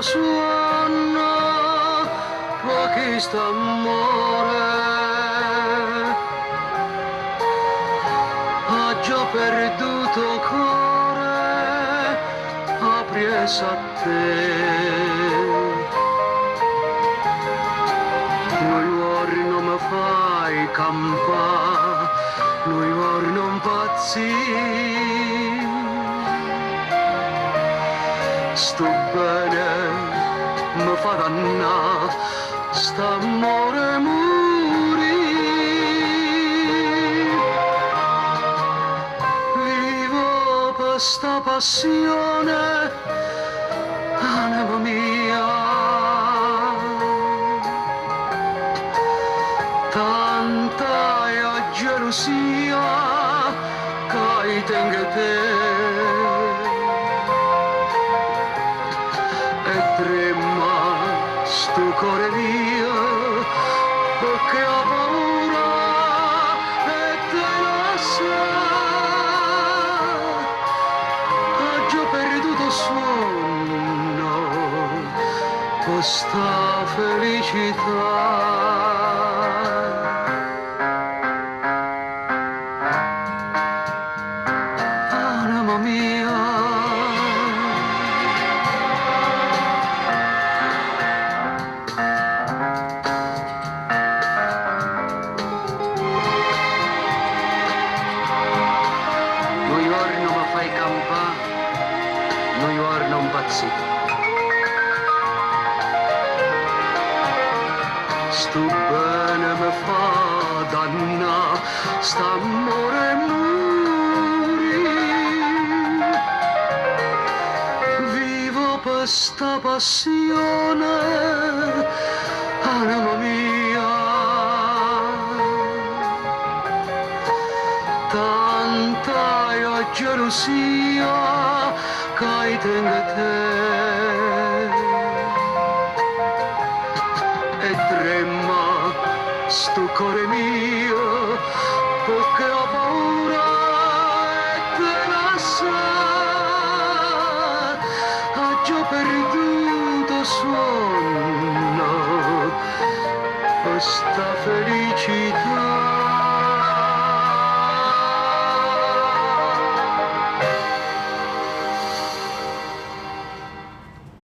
suono pochi st'amore, ha già perduto cuore, apries a te. Noi ori non mi fai campare, noi ori non pazzi. Sto bene, mi fa danna, st'amore muri. Vivo per sta passione, anima mia. Tanta è gelosia che tengo te. Trema sto cuore mio perché ho paura e te lo sai, ho già perduto sonno questa felicità. Anima mia, noi ora non pazzi. Sto bene mi fa danna, st'amore muri. Vivo per sta passione, anima mia. Tanta è gelosia che tengo te. E trema sto cuore mio perché ho paura e te lo sai, ho già perduto sonno questa